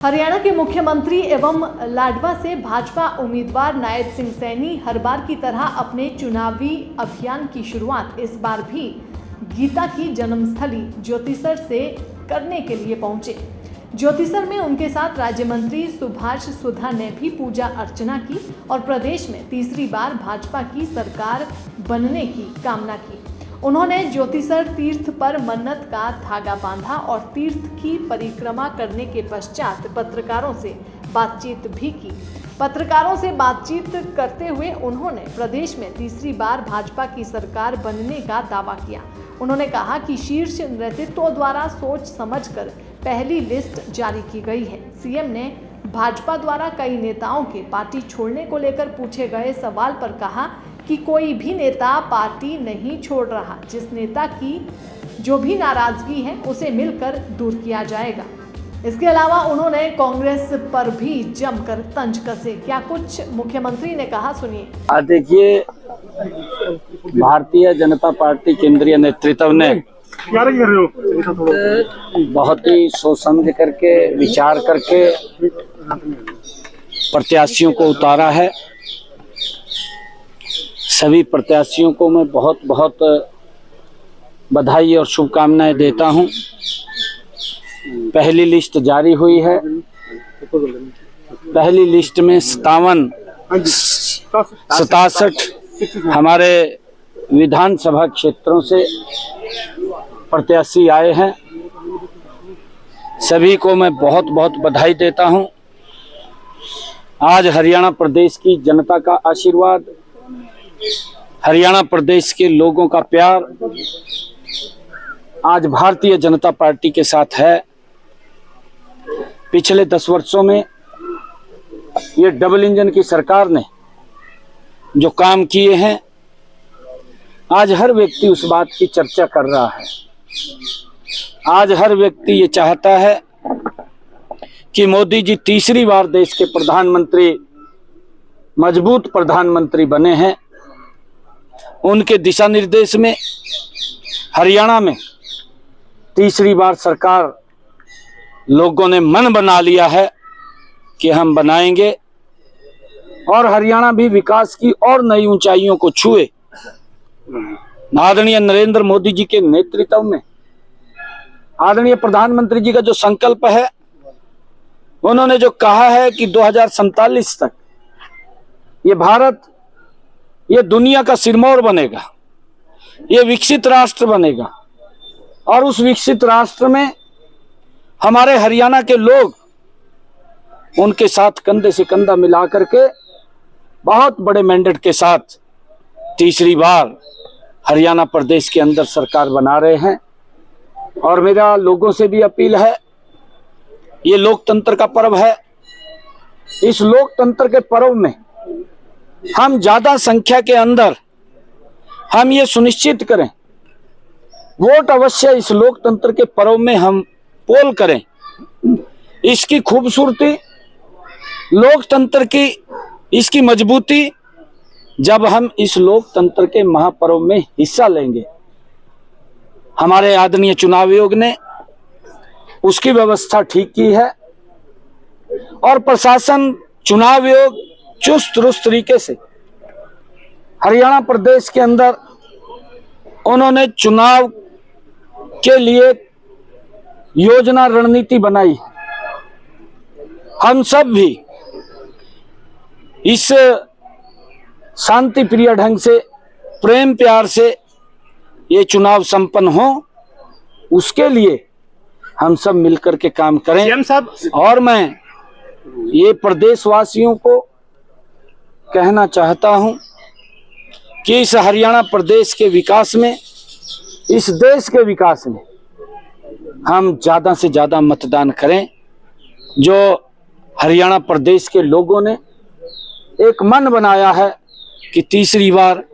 हरियाणा के मुख्यमंत्री एवं लाडवा से भाजपा उम्मीदवार नायब सिंह सैनी हर बार की तरह अपने चुनावी अभियान की शुरुआत इस बार भी गीता की जन्मस्थली ज्योतिसर से करने के लिए पहुंचे। ज्योतिसर में उनके साथ राज्य मंत्री सुभाष सुधा ने भी पूजा अर्चना की और प्रदेश में तीसरी बार भाजपा की सरकार बनने की कामना की। उन्होंने ज्योतिसर तीर्थ पर मन्नत का धागा बांधा और तीर्थ की परिक्रमा करने के पश्चात पत्रकारों से बातचीत भी की। पत्रकारों से बातचीत करते हुए उन्होंने प्रदेश में तीसरी बार भाजपा की सरकार बनने का दावा किया। उन्होंने कहा कि शीर्ष नेतृत्व द्वारा सोच समझकर पहली लिस्ट जारी की गई है। सीएम ने भाजपा द्वारा कई नेताओं के पार्टी छोड़ने को लेकर पूछे गए सवाल पर कहा कि कोई भी नेता पार्टी नहीं छोड़ रहा। जिस नेता की जो भी नाराजगी है उसे मिलकर दूर किया जाएगा। इसके अलावा उन्होंने कांग्रेस पर भी जमकर तंज कसे। क्या कुछ मुख्यमंत्री ने कहा, सुनिए। देखिए, भारतीय जनता पार्टी केंद्रीय नेतृत्व ने बहुत ही सोच समझ करके विचार करके प्रत्याशियों को उतारा है। सभी प्रत्याशियों को मैं बहुत बहुत बधाई और शुभकामनाएं देता हूं। पहली लिस्ट जारी हुई है। पहली लिस्ट में 67 हमारे विधानसभा क्षेत्रों से प्रत्याशी आए हैं। सभी को मैं बहुत बहुत बधाई देता हूं। आज हरियाणा प्रदेश की जनता का आशीर्वाद, हरियाणा प्रदेश के लोगों का प्यार आज भारतीय जनता पार्टी के साथ है। पिछले 10 वर्षों में ये डबल इंजन की सरकार ने जो काम किए हैं, आज हर व्यक्ति उस बात की चर्चा कर रहा है। आज हर व्यक्ति ये चाहता है कि मोदी जी तीसरी बार देश के प्रधानमंत्री, मजबूत प्रधानमंत्री बने हैं। उनके दिशा निर्देश में हरियाणा में तीसरी बार सरकार लोगों ने मन बना लिया है कि हम बनाएंगे और हरियाणा भी विकास की और नई ऊंचाइयों को छुए। आदरणीय नरेंद्र मोदी जी के नेतृत्व में आदरणीय प्रधानमंत्री जी का जो संकल्प है, उन्होंने जो कहा है कि 2047 तक ये भारत, ये दुनिया का सिरमौर बनेगा, ये विकसित राष्ट्र बनेगा और उस विकसित राष्ट्र में हमारे हरियाणा के लोग उनके साथ कंधे से कंधा मिला करके बहुत बड़े मैंडेट के साथ तीसरी बार हरियाणा प्रदेश के अंदर सरकार बना रहे हैं। और मेरा लोगों से भी अपील है, ये लोकतंत्र का पर्व है। इस लोकतंत्र के पर्व में हम ज्यादा संख्या के अंदर हम ये सुनिश्चित करें, वोट अवश्य इस लोकतंत्र के पर्व में हम पोल करें। इसकी खूबसूरती, लोकतंत्र की इसकी मजबूती, जब हम इस लोकतंत्र के महापर्व में हिस्सा लेंगे। हमारे आदरणीय चुनाव आयोग ने उसकी व्यवस्था ठीक की है और प्रशासन, चुनाव आयोग चुस्त दुरुस्त तरीके से हरियाणा प्रदेश के अंदर उन्होंने चुनाव के लिए योजना, रणनीति बनाई। हम सब भी इस शांति प्रिय ढंग से, प्रेम प्यार से ये चुनाव संपन्न हो, उसके लिए हम सब मिलकर के काम करें। और मैं ये प्रदेशवासियों को कहना चाहता हूं कि इस हरियाणा प्रदेश के विकास में, इस देश के विकास में हम ज्यादा से ज्यादा मतदान करें। जो हरियाणा प्रदेश के लोगों ने एक मन बनाया है कि तीसरी बार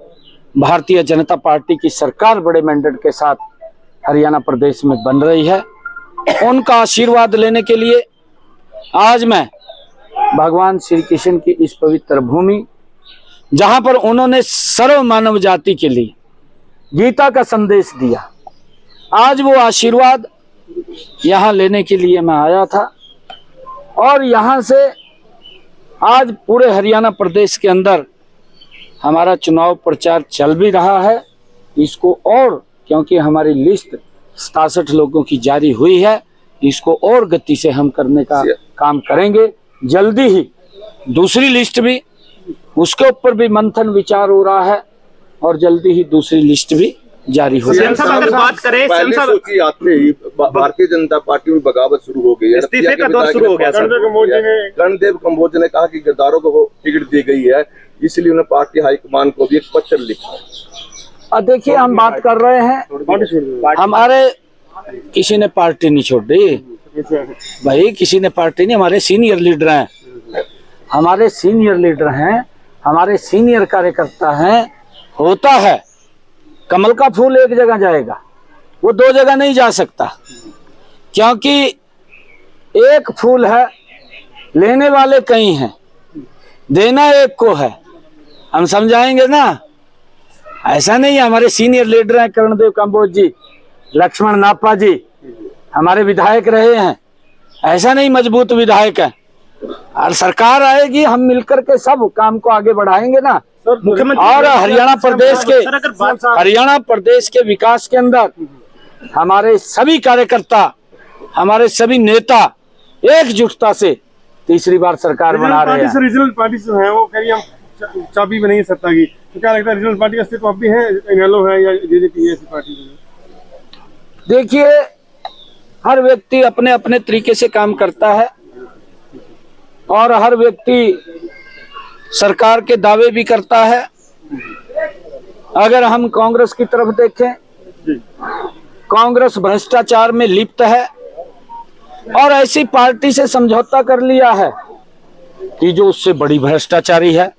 भारतीय जनता पार्टी की सरकार बड़े मैंडेट के साथ हरियाणा प्रदेश में बन रही है, उनका आशीर्वाद लेने के लिए आज मैं भगवान श्री कृष्ण की इस पवित्र भूमि, जहां पर उन्होंने सर्व मानव जाति के लिए गीता का संदेश दिया, आज वो आशीर्वाद यहां लेने के लिए मैं आया था। और यहाँ से आज पूरे हरियाणा प्रदेश के अंदर हमारा चुनाव प्रचार चल भी रहा है। इसको और, क्योंकि हमारी लिस्ट 67 लोगों की जारी हुई है, इसको और गति से हम करने का काम करेंगे। जल्दी ही दूसरी लिस्ट भी, उसके ऊपर भी मंथन विचार हो रहा है और जल्दी ही दूसरी लिस्ट भी जारी हो सीएम साहब अगर बात करें, पहले सोची आते ही भारतीय जनता पार्टी में बगावत शुरू हो गई है, इस्तीफे का दौर शुरू हो गया सर। कर्णदेव कम्बोज ने कहा कि गद्दारों को टिकट दी गई है, इसलिए उन्होंने पार्टी हाईकमान को भी एक पत्र लिखा। अब देखिए, हम बात कर रहे हैं, हमारे किसी ने पार्टी नहीं छोड़ दी भाई, किसी ने पार्टी नहीं, हमारे सीनियर लीडर हैं, हमारे सीनियर लीडर हैं, हमारे सीनियर कार्यकर्ता हैं। होता है कमल का फूल एक जगह जाएगा, वो दो जगह नहीं जा सकता, क्योंकि एक फूल है, लेने वाले कई हैं, देना एक को है। हम समझाएंगे ना, ऐसा नहीं है। हमारे सीनियर लीडर हैं कर्णदेव कम्बोज जी, लक्ष्मण नापा जी हमारे विधायक रहे हैं, ऐसा नहीं मजबूत विधायक है। और सरकार आएगी, हम मिलकर के सब काम को आगे बढ़ाएंगे ना। और हरियाणा प्रदेश के विकास के अंदर हमारे सभी कार्यकर्ता, हमारे सभी नेता एकजुटता से तीसरी बार सरकार बना रहे हैं। रीजनल पार्टी जो है वो कह रही हम चाबी बनेंगे सत्ता की, तो क्या लगता है रीजनल पार्टी का अस्तित्व अब भी है, इनेलो है या जेजेपी ऐसी पार्टी? देखिए, हर व्यक्ति अपने अपने तरीके से काम करता है और हर व्यक्ति सरकार के दावे भी करता है। अगर हम कांग्रेस की तरफ देखें, कांग्रेस भ्रष्टाचार में लिप्त है और ऐसी पार्टी से समझौता कर लिया है कि जो उससे बड़ी भ्रष्टाचारी है।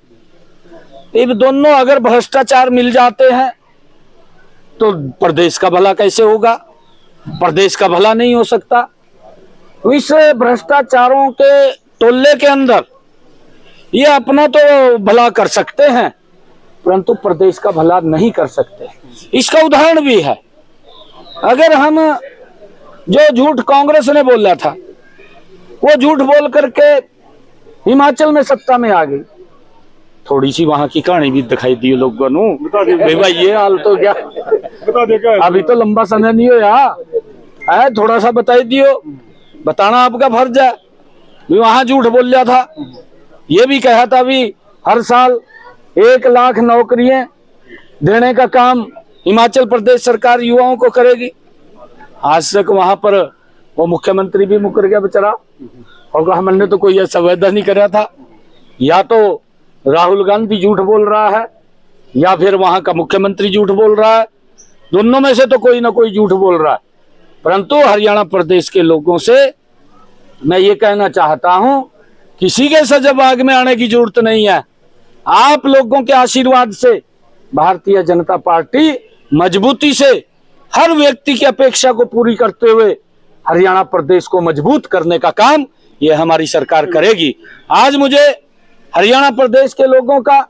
इन दोनों अगर भ्रष्टाचार मिल जाते हैं तो प्रदेश का भला कैसे होगा? प्रदेश का भला नहीं हो सकता। इस भ्रष्टाचारों के टोले के अंदर ये अपना तो भला कर सकते हैं, परंतु प्रदेश का भला नहीं कर सकते। इसका उदाहरण भी है। अगर हम जो झूठ कांग्रेस ने बोला था, वो झूठ बोल करके हिमाचल में सत्ता में आ गई, थोड़ी सी वहां की कहानी भी दिखाई दी लोगों को, भाई ये हाल तो क्या, अभी तो लंबा समय नहीं होया है, थोड़ा सा बताई दियो, बताना आपका फर्ज है। वहां झूठ बोल लिया था, ये भी कहा था भी हर साल 1 लाख नौकरियां देने का काम हिमाचल प्रदेश सरकार युवाओं को करेगी। आज तक वहां पर वो मुख्यमंत्री भी मुकर गया बेचारा, और हमने तो कोई ऐसा वायदा नहीं करा था। या तो राहुल गांधी झूठ बोल रहा है या फिर वहां का मुख्यमंत्री झूठ बोल रहा है, दोनों में से तो कोई ना कोई झूठ बोल रहा है। परंतु हरियाणा प्रदेश के लोगों से मैं ये कहना चाहता हूं, किसी के सजबाग में आने की जरूरत नहीं है। आप लोगों के आशीर्वाद से भारतीय जनता पार्टी मजबूती से हर व्यक्ति की अपेक्षा को पूरी करते हुए हरियाणा प्रदेश को मजबूत करने का काम ये हमारी सरकार करेगी। आज मुझे हरियाणा प्रदेश के लोगों का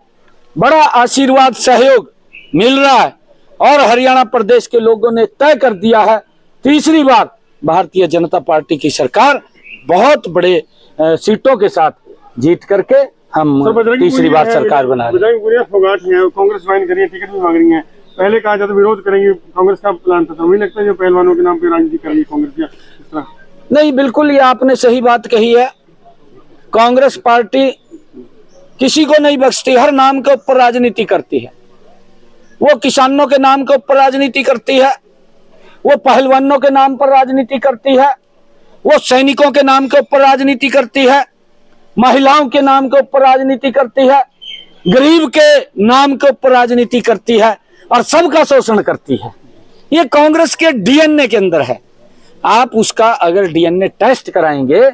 बड़ा आशीर्वाद सहयोग मिल रहा है और हरियाणा प्रदेश के लोगों ने तय कर दिया है, तीसरी बार भारतीय जनता पार्टी की सरकार बहुत बड़े सीटों के साथ जीत करके हम तीसरी बार सरकार बना रहे हैं। कांग्रेस ज्वाइन करी है, टिकट भी मांग रही है। पहले कहा जाता विरोध करेंगे, कांग्रेस का प्लान था, मुझे लगता है जो पहलवानों के नाम पे राजनीति करेगी कांग्रेस या नहीं। बिल्कुल ये आपने सही बात कही है। कांग्रेस पार्टी किसी को नहीं बख्शती, हर नाम के ऊपर राजनीति करती है। वो किसानों के नाम के ऊपर राजनीति करती है, वो पहलवानों के नाम पर राजनीति करती है, वो सैनिकों के नाम के ऊपर राजनीति करती है, महिलाओं के नाम के ऊपर राजनीति करती है, गरीब के नाम के ऊपर राजनीति करती है और सबका शोषण करती है। ये कांग्रेस के डीएनए के अंदर है। आप उसका अगर डीएनए टेस्ट कराएंगे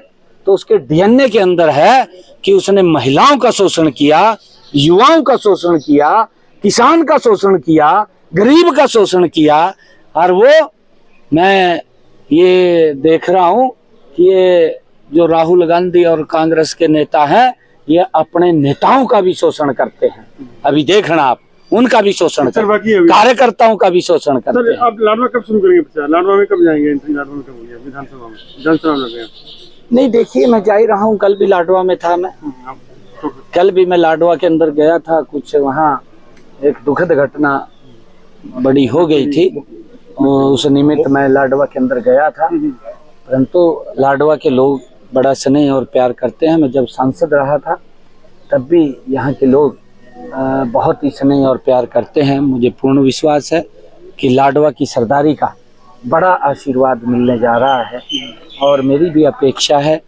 तो उसके डीएनए के अंदर है कि उसने महिलाओं का शोषण किया, युवाओं का शोषण किया, किसान का शोषण किया, गरीब का शोषण किया। और वो मैं ये देख रहा हूं कि ये जो राहुल गांधी और कांग्रेस के नेता हैं, ये अपने नेताओं का भी शोषण करते हैं। अभी देखना आप, उनका भी शोषण करते हैं, कार्यकर्ताओं का भी शोषण करते हैं। आप लाडवा कब शुरू करेंगे प्रचार? लाडवा में कब जाएंगे? लाडवा में कब होंगे? विधानसभा में जनसभा लग गया। नहीं, देखिए मैं जा ही रहा हूँ, कल भी लाडवा में था मैं, कल भी मैं लाडवा के अंदर गया था। कुछ वहाँ एक दुखद घटना बड़ी हो गई थी, उस निमित्त मैं लाडवा के अंदर गया था। परंतु लाडवा के लोग बड़ा स्नेह और प्यार करते हैं। मैं जब सांसद रहा था तब भी यहाँ के लोग बहुत ही स्नेह और प्यार करते हैं। मुझे पूर्ण विश्वास है कि लाडवा की सरदारी का बड़ा आशीर्वाद मिलने जा रहा है और मेरी भी अपेक्षा है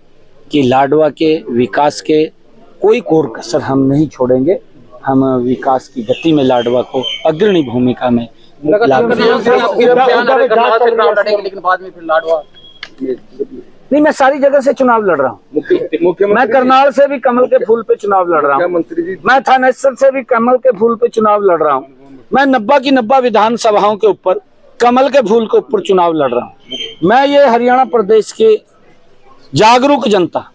कि लाडवा के विकास के कोई कोर कसर हम नहीं छोड़ेंगे। हम विकास की गति में लाडवा को अग्रणी भूमिका में लेकिन बाद में फिर लाडवा नहीं, मैं सारी जगह से चुनाव लड़ रहा हूँ। मैं करनाल से भी कमल के फूल पे चुनाव लड़ रहा हूँ, मैं थानेसर से भी कमल के फूल पे चुनाव लड़ रहा हूँ, मैं 90 की 90 विधानसभाओं के ऊपर कमल के फूल के ऊपर चुनाव लड़ रहा हूँ। मैं ये हरियाणा प्रदेश के जागरूक जनता,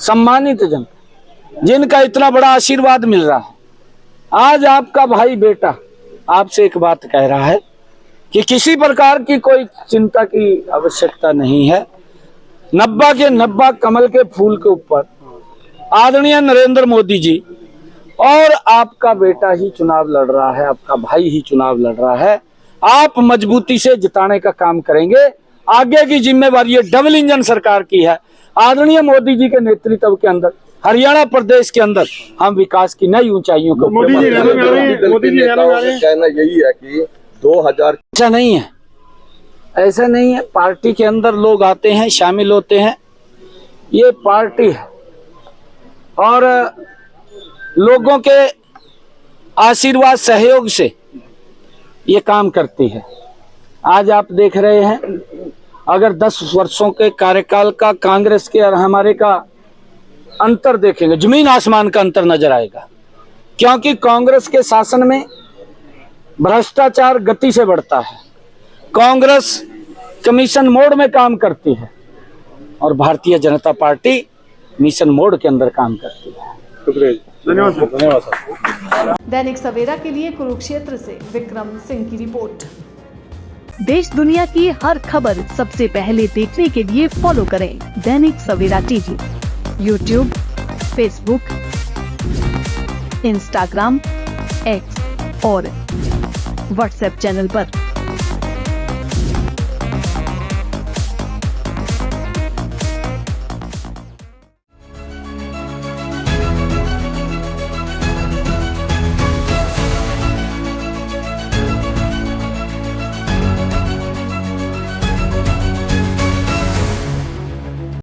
सम्मानित जनता, जिनका इतना बड़ा आशीर्वाद मिल रहा है, आज आपका भाई बेटा आपसे एक बात कह रहा है कि किसी प्रकार की कोई चिंता की आवश्यकता नहीं है। 90 के 90 कमल के फूल के ऊपर आदरणीय नरेंद्र मोदी जी और आपका बेटा ही चुनाव लड़ रहा है, आपका भाई ही चुनाव लड़ रहा है। आप मजबूती से जिताने का काम करेंगे। आगे की जिम्मेवारी डबल इंजन सरकार की है। आदरणीय मोदी जी के नेतृत्व के अंदर हरियाणा प्रदेश के अंदर हम विकास की नई ऊंचाइयों को मोदी जी कहना यही है कि 2000 ऐसा नहीं है, ऐसा नहीं है। पार्टी के अंदर लोग आते हैं, शामिल होते हैं, ये पार्टी है और लोगों के आशीर्वाद सहयोग से ये काम करती है। आज आप देख रहे हैं, अगर 10 वर्षों के कार्यकाल का कांग्रेस के और हमारे का अंतर देखेंगे, जमीन आसमान का अंतर नजर आएगा, क्योंकि कांग्रेस के शासन में भ्रष्टाचार गति से बढ़ता है, कांग्रेस कमीशन मोड में काम करती है और Bharatiya Janata party mission mode के अंदर काम करती है। धन्यवाद। दैनिक सवेरा के लिए कुरुक्षेत्र से विक्रम सिंह की रिपोर्ट। देश दुनिया की हर खबर सबसे पहले देखने के लिए फॉलो करें Dainik Savera TV, YouTube, Facebook, Instagram, X और व्हाट्सएप चैनल पर।